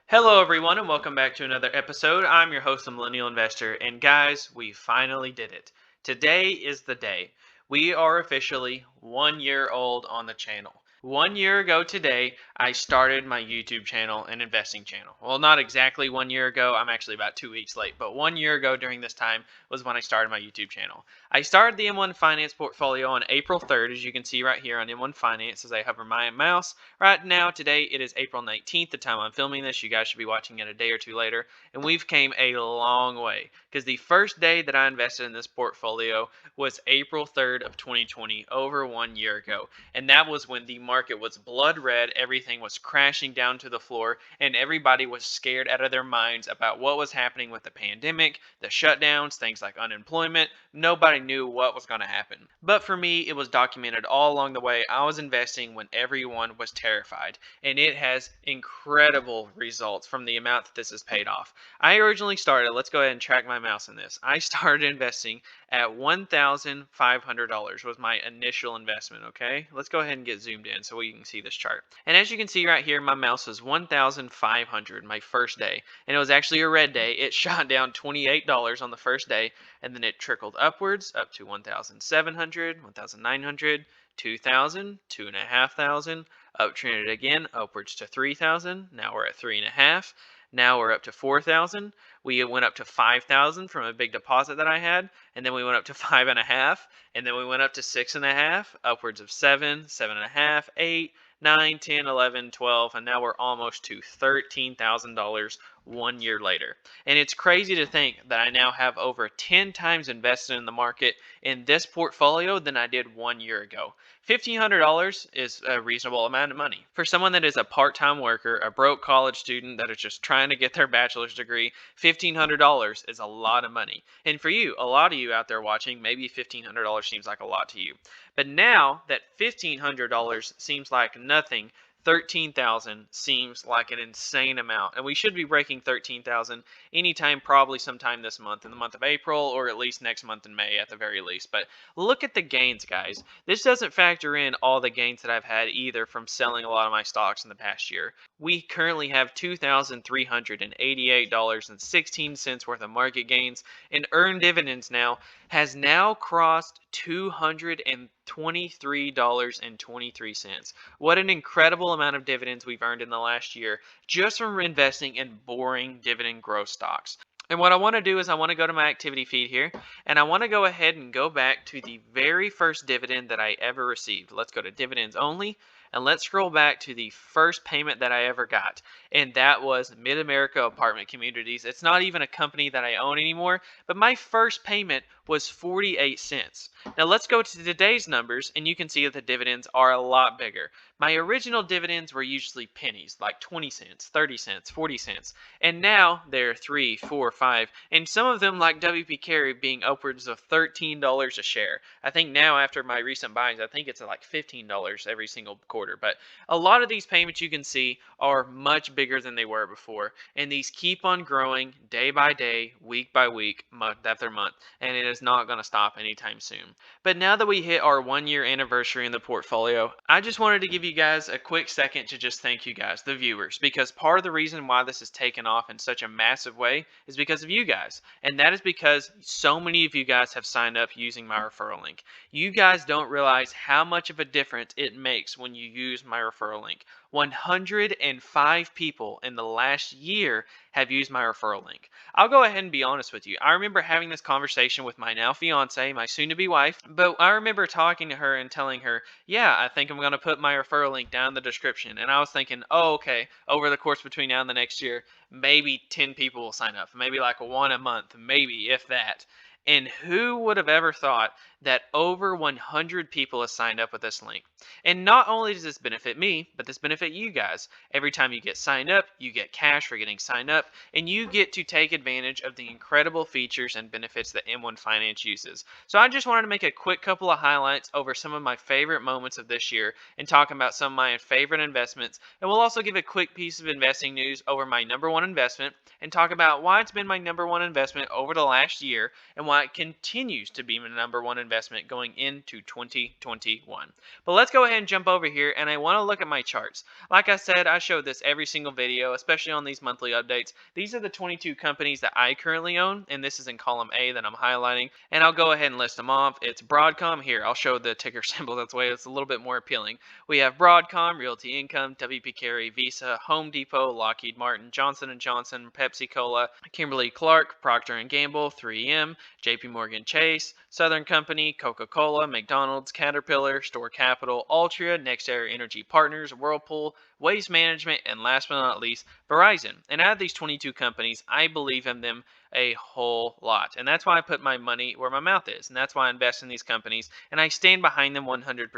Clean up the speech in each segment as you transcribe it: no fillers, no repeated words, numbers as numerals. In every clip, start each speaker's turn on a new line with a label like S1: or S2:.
S1: Hello, everyone, and welcome back to another episode. I'm your host, the Millennial Investor, and guys, we finally did it. Today is the day. We are officially 1 year old on the channel. 1 year ago today, I started my YouTube channel and investing channel. Well, not exactly 1 year ago. I'm actually about 2 weeks late, but 1 year ago during this time was when I started my YouTube channel. I started the M1 Finance portfolio on April 3rd, as you can see right here on M1 Finance as I hover my mouse. Right now, today, it is April 19th, the time I'm filming this. You guys should be watching it a day or two later. And we've came a long way because the first day that I invested in this portfolio was April 3rd of 2020, over 1 year ago. And that was when the market was blood red, everything was crashing down to the floor, and everybody was scared out of their minds about what was happening with the pandemic, the shutdowns, things like unemployment. Nobody knew what was going to happen. But for me, it was documented all along the way. I was investing when everyone was terrified, and it has incredible results from the amount that this has paid off. I originally started, let's go ahead and track my mouse in this. I started investing at $1,500 was my initial investment, okay? Let's go ahead and get zoomed in so we can see this chart. And as you can see right here, my mouse was 1,500 my first day, and it was actually a red day. It shot down $28 on the first day, and then it trickled upwards up to 1,700, 1,900, 2,000, 2,500, uptrended again upwards to 3,000. Now we're at 3.5. Now we're up to 4,000. We went up to 5,000 from a big deposit that I had, and then we went up to 5.5, and then we went up to 6.5, upwards of 7, 7.5, 8, 9, 10, 11, 12, and now we're almost to $13,000 1 year later. And it's crazy to think that I now have over 10 times invested in the market in this portfolio than I did 1 year ago. $1,500 is a reasonable amount of money. For someone that is a part-time worker, a broke college student that is just trying to get their bachelor's degree, $1,500 is a lot of money. And for you, a lot of you out there watching, maybe $1,500 seems like a lot to you. But now that $1,500 seems like nothing, 13,000 seems like an insane amount, and we should be breaking 13,000 anytime, probably sometime this month, in the month of April, or at least next month in May at the very least. But look at the gains, guys. This doesn't factor in all the gains that I've had either from selling a lot of my stocks in the past year. We currently have $2,388.16 worth of market gains, and earned dividends now has now crossed $223.23. What an incredible amount of dividends we've earned in the last year just from investing in boring dividend growth stocks. And what I want to do is I want to go to my activity feed here, and I want to go ahead and go back to the very first dividend that I ever received. Let's go to dividends only, and let's scroll back to the first payment that I ever got, and that was Mid-America Apartment Communities. It's not even a company that I own anymore, but my first payment was 48 cents. Now let's go to today's numbers, and you can see that the dividends are a lot bigger. My original dividends were usually pennies, like 20 cents, 30 cents, 40 cents, and now they're 3, 4, 5, and some of them, like WP Carry, being upwards of $13 a share. I think now, after my recent buys, I think it's like $15 every single quarter. But a lot of these payments, you can see, are much bigger than they were before, and these keep on growing day by day, week by week, month after month, and it is not going to stop anytime soon. But now that we hit our 1 year anniversary in the portfolio, I just wanted to give you guys a quick second to just thank you guys, the viewers, because part of the reason why this has taken off in such a massive way is because of you guys. And that is because so many of you guys have signed up using my referral link. You guys don't realize how much of a difference it makes when you use my referral link. 105 people in the last year have used my referral link. I'll go ahead and be honest with you. I remember having this conversation with my now fiance, my soon-to-be wife, but I remember talking to her and telling her, yeah, I think I'm going to put my referral link down in the description. And I was thinking, oh, okay, over the course between now and the next year, maybe 10 people will sign up, maybe like one a month, maybe if that. And who would have ever thought that over 100 people have signed up with this link? And not only does this benefit me, but this benefit you guys. Every time you get signed up, you get cash for getting signed up, and you get to take advantage of the incredible features and benefits that M1 Finance uses. So I just wanted to make a quick couple of highlights over some of my favorite moments of this year and talk about some of my favorite investments. And we'll also give a quick piece of investing news over my number one investment and talk about why it's been my number one investment over the last year and why it continues to be my number one investment investment going into 2021. But let's go ahead and jump over here, and I want to look at my charts. Like I said, I show this every single video, especially on these monthly updates. These are the 22 companies that I currently own, and this is in column A that I'm highlighting, and I'll go ahead and list them off. It's Broadcom. Here, I'll show the ticker symbol. That's the way it's a little bit more appealing. We have Broadcom, Realty Income, WP Carey, Visa, Home Depot, Lockheed Martin, Johnson & Johnson, Pepsi Cola, Kimberly-Clark, Procter & Gamble, 3M, JP Morgan Chase, Southern Company, Coca-Cola, McDonald's, Caterpillar, Store Capital, Altria, NextEra Energy Partners, Whirlpool, Waste Management, and last but not least, Verizon. And out of these 22 companies, I believe in them a whole lot. And that's why I put my money where my mouth is. And that's why I invest in these companies, and I stand behind them 100%.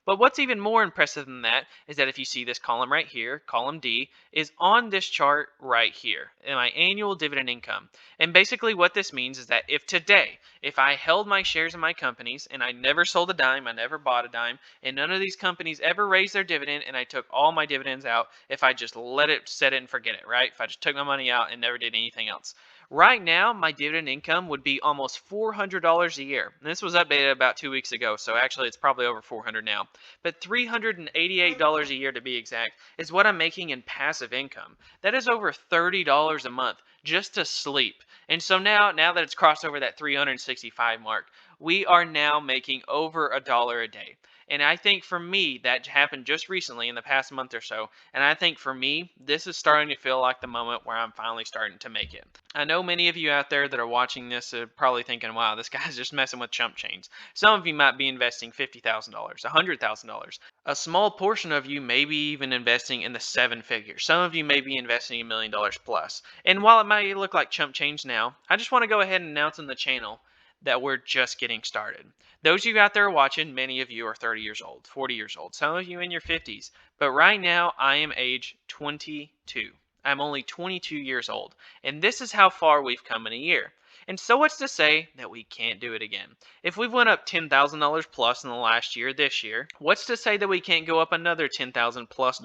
S1: But what's even more impressive than that is that if you see this column right here, column D, is on this chart right here, in my annual dividend income. And basically what this means is that if today, if I held my shares in my companies and I never sold a dime, I never bought a dime, and none of these companies ever raised their dividend and I took all my dividends out, if I just let it set it and forget it, right? If I just took my money out and never did anything else. Right now, my dividend income would be almost $400 a year. And this was updated about 2 weeks ago, so actually it's probably over $400 now. But $388 a year to be exact is what I'm making in passive income. That is over $30 a month just to sleep. And so now that it's crossed over that 365 mark, we are now making over $1 a day. And I think for me, that happened just recently in the past month or so. And I think for me, this is starting to feel like the moment where I'm finally starting to make it. I know many of you out there that are watching this are probably thinking, wow, this guy's just messing with chump change. Some of you might be investing $50,000, $100,000. A small portion of you may be even investing in the 7 figures. Some of you may be investing $1 million plus. And while it might look like chump change now, I just want to go ahead and announce on the channel that we're just getting started. Those of you out there watching, many of you are 30 years old, 40 years old, some of you in your 50s. But right now, I am age 22. I'm only 22 years old. And this is how far we've come in a year. And so what's to say that we can't do it again? If we've went up $10,000 plus in the last year, this year, what's to say that we can't go up another $10,000 plus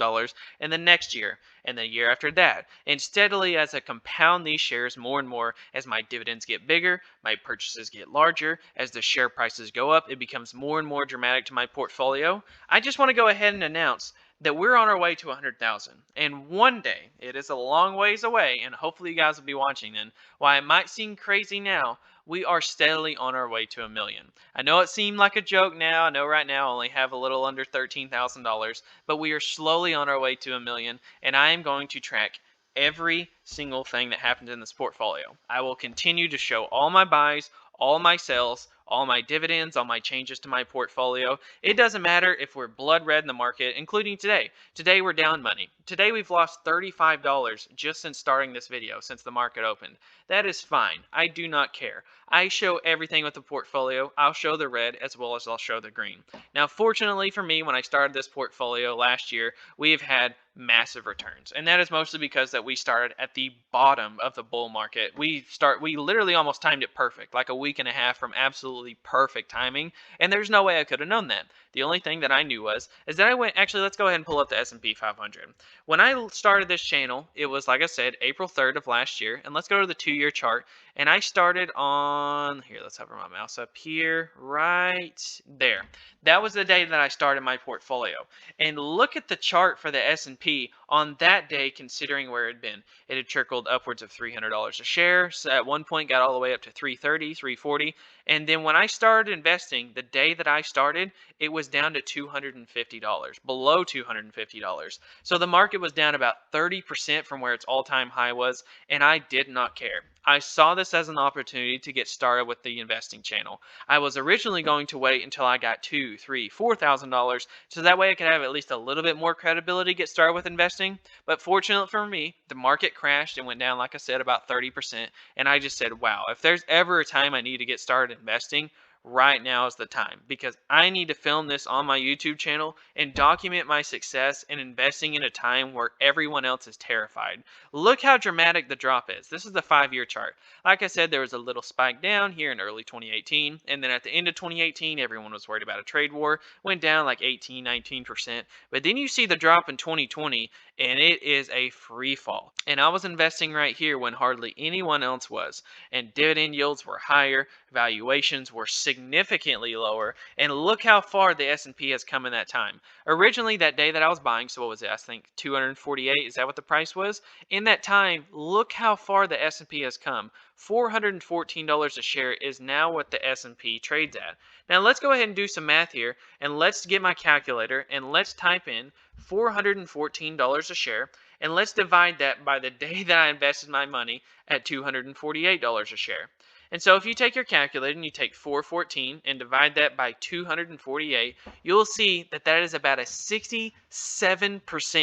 S1: in the next year and the year after that? And steadily as I compound these shares more and more, as my dividends get bigger, my purchases get larger, as the share prices go up, it becomes more and more dramatic to my portfolio. I just want to go ahead and announce that we're on our way to 100,000. And one day, it is a long ways away, and hopefully you guys will be watching then. While it might seem crazy now, we are steadily on our way to 1 million. I know it seemed like a joke now. I know right now I only have a little under $13,000, but we are slowly on our way to 1 million, and I am going to track every single thing that happens in this portfolio. I will continue to show all my buys, all my sells, all my dividends, all my changes to my portfolio. It doesn't matter if we're blood red in the market, including today. Today we're down money. Today we've lost $35 just since starting this video, since the market opened. That is fine. I do not care. I show everything with the portfolio. I'll show the red as well as I'll show the green. Now, fortunately for me, when I started this portfolio last year, we've had massive returns. And that is mostly because that we started at the bottom of the bull market. We literally almost timed it perfect, like a week and a half from absolutely perfect timing. And there's no way I could have known that. The only thing that I knew is that I went, actually, let's go ahead and pull up the S&P 500. When I started this channel, it was, like I said, April 3rd of last year. And let's go to the 2-year chart. And I started on, here, let's hover my mouse up here, right there. That was the day that I started my portfolio. And look at the chart for the S&P on that day, considering where it had been. It had trickled upwards of $300 a share. So at one point got all the way up to $330, $340. And then when I started investing, the day that I started, it was down to $250, below $250. So the market was down about 30% from where its all-time high was, and I did not care. I saw this as an opportunity to get started with the investing channel. I was originally going to wait until I got $2,000, $3,000, $4,000, so that way I could have at least a little bit more credibility to get started with investing. But fortunately for me, the market crashed and went down, like I said, about 30%. And I just said, wow, if there's ever a time I need to get started investing, right now is the time, because I need to film this on my YouTube channel and document my success in investing in a time where everyone else is terrified. Look how dramatic the drop is. This is the 5-year chart. Like I said, there was a little spike down here in early 2018, and then at the end of 2018, everyone was worried about a trade war, went down like 18, 19%. But then you see the drop in 2020, and it is a free fall. And I was investing right here when hardly anyone else was, and dividend yields were higher, valuations were significant. significantly lower, and look how far the S&P has come in that time. Originally, that day that I was buying, so what was it? I think 248. Is that what the price was? In that time, look how far the S&P has come. $414 a share is now what the S&P trades at. Now let's go ahead and do some math here, and let's get my calculator and let's type in $414 a share, and let's divide that by the day that I invested my money at $248 a share. And so if you take your calculator and you take 414 and divide that by 248, you'll see that that is about a 67%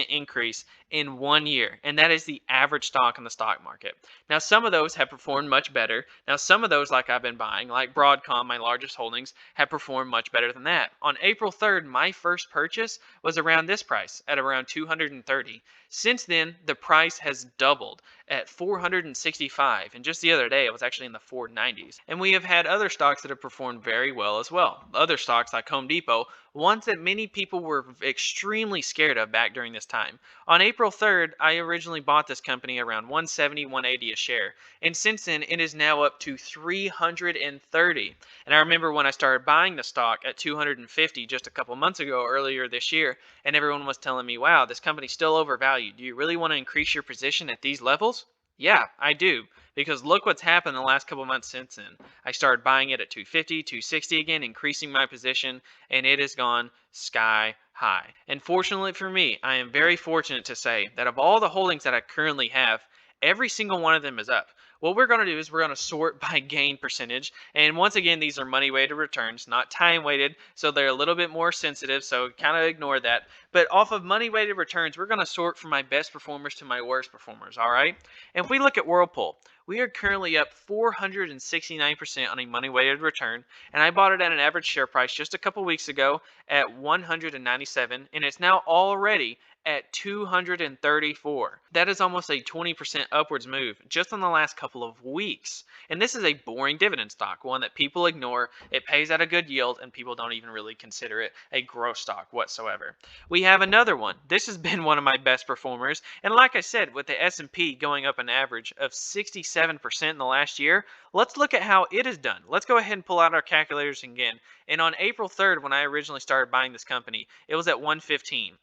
S1: increase in 1 year. And that is the average stock in the stock market. Now, some of those have performed much better. Now, some of those, like I've been buying, like Broadcom, my largest holdings, have performed much better than that. On April 3rd, my first purchase was around this price at around 230. Since then, the price has doubled at 465, and just the other day it was actually in the 490s. And we have had other stocks that have performed very well as well. Other stocks like Home Depot, ones that many people were extremely scared of back during this time. On April 3rd, I originally bought this company around 170, 180 a share, and since then it is now up to 330. And I remember when I started buying the stock at 250 just a couple months ago, earlier this year, and everyone was telling me, wow, this company's still overvalued. Do you really want to increase your position at these levels? Yeah, I do, because look what's happened in the last couple months since then. I started buying it at 250, 260 again, increasing my position, and it has gone sky high. And fortunately for me, I am very fortunate to say that of all the holdings that I currently have, every single one of them is up. What we're going to do is we're going to sort by gain percentage. And once again, these are money weighted returns, not time weighted. So they're a little bit more sensitive. So kind of ignore that. But off of money weighted returns, we're going to sort from my best performers to my worst performers. All right. And if we look at Whirlpool, we are currently up 469% on a money weighted return. And I bought it at an average share price just a couple weeks ago at 197. And it's now already at 234. That is almost a 20% upwards move just in the last couple of weeks. And this is a boring dividend stock, one that people ignore. It pays out a good yield and people don't even really consider it a growth stock whatsoever. We have another one. This has been one of my best performers. And like I said, with the S&P going up an average of 67% in the last year, let's look at how it has done. Let's go ahead and pull out our calculators again. And on April 3rd, when I originally started buying this company, it was at 115.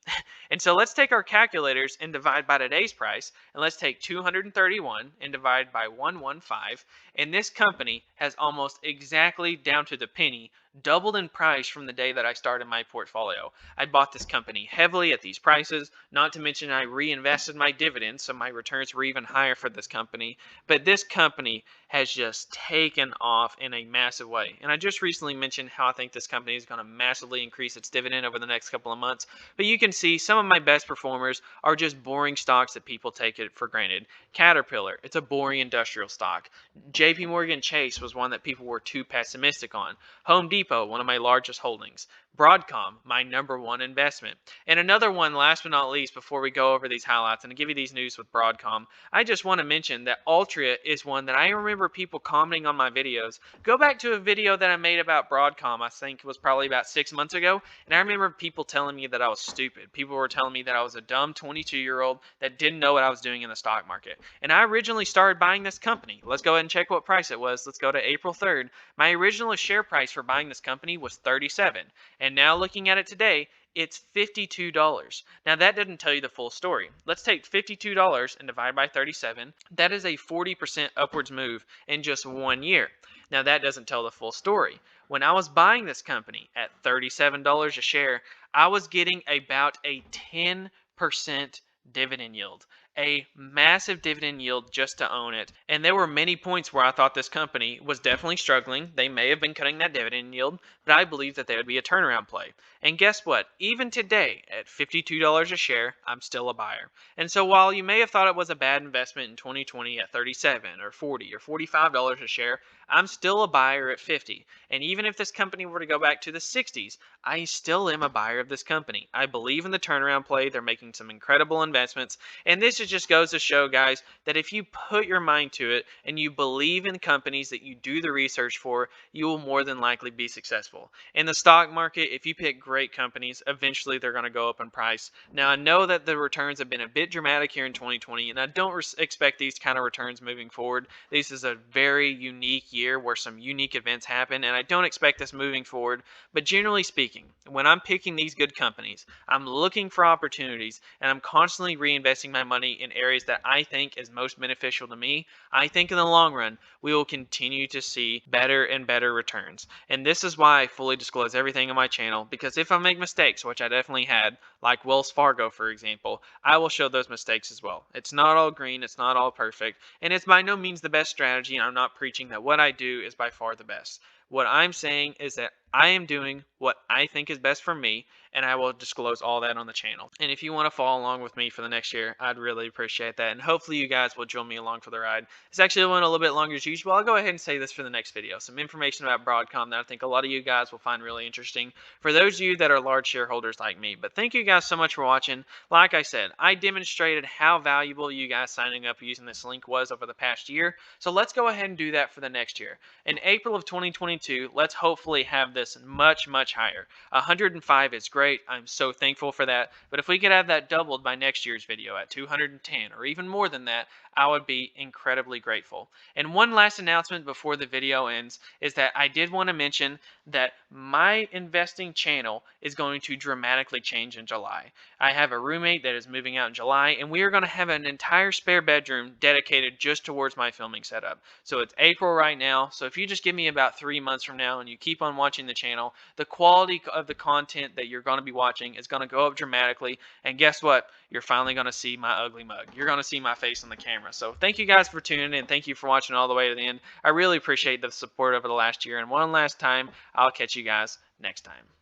S1: And so let's take our calculators and divide by today's price, and let's take 231 and divide by 115, and this company has almost exactly down to the penny doubled in price from the day that I started my portfolio. I bought this company heavily at these prices, not to mention I reinvested my dividends, so my returns were even higher for this company. But this company has just taken off in a massive way. And I just recently mentioned how I think this company is going to massively increase its dividend over the next couple of months. But you can see some of my best performers are just boring stocks that people take it for granted. Caterpillar, it's a boring industrial stock. JP Morgan Chase was one that people were too pessimistic on. Home Depot, one of my largest holdings. Broadcom, my #1 investment. And another one, last but not least, before we go over these highlights and give you these news with Broadcom, I just want to mention that Altria is one that I remember people commenting on my videos. Go back to a video that I made about Broadcom, I think it was probably about 6 months ago, and I remember people telling me that I was stupid. People were telling me that I was a dumb 22-year-old that didn't know what I was doing in the stock market. And I originally started buying this company. Let's go ahead and check what price it was. Let's go to April 3rd. My original share price for buying this company was $37. And now looking at it today, it's $52. Now that doesn't tell you the full story. Let's take $52 and divide by 37. That is a 40% upwards move in just 1 year. Now that doesn't tell the full story. When I was buying this company at $37 a share, I was getting about a 10% dividend yield. A massive dividend yield just to own it. And there were many points where I thought this company was definitely struggling. They may have been cutting that dividend yield, but I believe that they would be a turnaround play. And guess what? Even today, at $52 a share, I'm still a buyer. And so while you may have thought it was a bad investment in 2020 at $37 or $40 or $45 a share, I'm still a buyer at $50. And even if this company were to go back to the 60s, I still am a buyer of this company. I believe in the turnaround play. They're making some incredible investments. And this is it just goes to show, guys, that if you put your mind to it and you believe in companies that you do the research for, you will more than likely be successful. In the stock market, if you pick great companies, eventually they're going to go up in price. Now, I know that the returns have been a bit dramatic here in 2020, and I don't expect these kind of returns moving forward. This is a very unique year where some unique events happen, and I don't expect this moving forward. But generally speaking, when I'm picking these good companies, I'm looking for opportunities, and I'm constantly reinvesting my money in areas that I think is most beneficial to me. I think in the long run, we will continue to see better and better returns. And this is why I fully disclose everything on my channel, because if I make mistakes, which I definitely had, like Wells Fargo, for example, I will show those mistakes as well. It's not all green, it's not all perfect, and it's by no means the best strategy, and I'm not preaching that what I do is by far the best. What I'm saying is that I am doing what I think is best for me, and I will disclose all that on the channel. And if you want to follow along with me for the next year, I'd really appreciate that. And hopefully you guys will join me along for the ride. It's actually went a little bit longer as usual. I'll go ahead and say this for the next video. Some information about Broadcom that I think a lot of you guys will find really interesting for those of you that are large shareholders like me. But thank you guys so much for watching. Like I said, I demonstrated how valuable you guys signing up using this link was over the past year. So let's go ahead and do that for the next year. In April of 2022, let's hopefully have this much, much higher. 105 is great. I'm so thankful for that. But if we could have that doubled by next year's video at 210 or even more than that, I would be incredibly grateful. And one last announcement before the video ends is that I did want to mention that my investing channel is going to dramatically change in July. I have a roommate that is moving out in July, and we are going to have an entire spare bedroom dedicated just towards my filming setup. So it's April right now, so if you just give me about 3 months from now and you keep on watching the channel, the quality of the content that you're going to be watching is going to go up dramatically, and guess what? You're finally going to see my ugly mug. You're going to see my face on the camera. So thank you guys for tuning in. Thank you for watching all the way to the end. I really appreciate the support over the last year, and one last time, I'll catch you guys next time.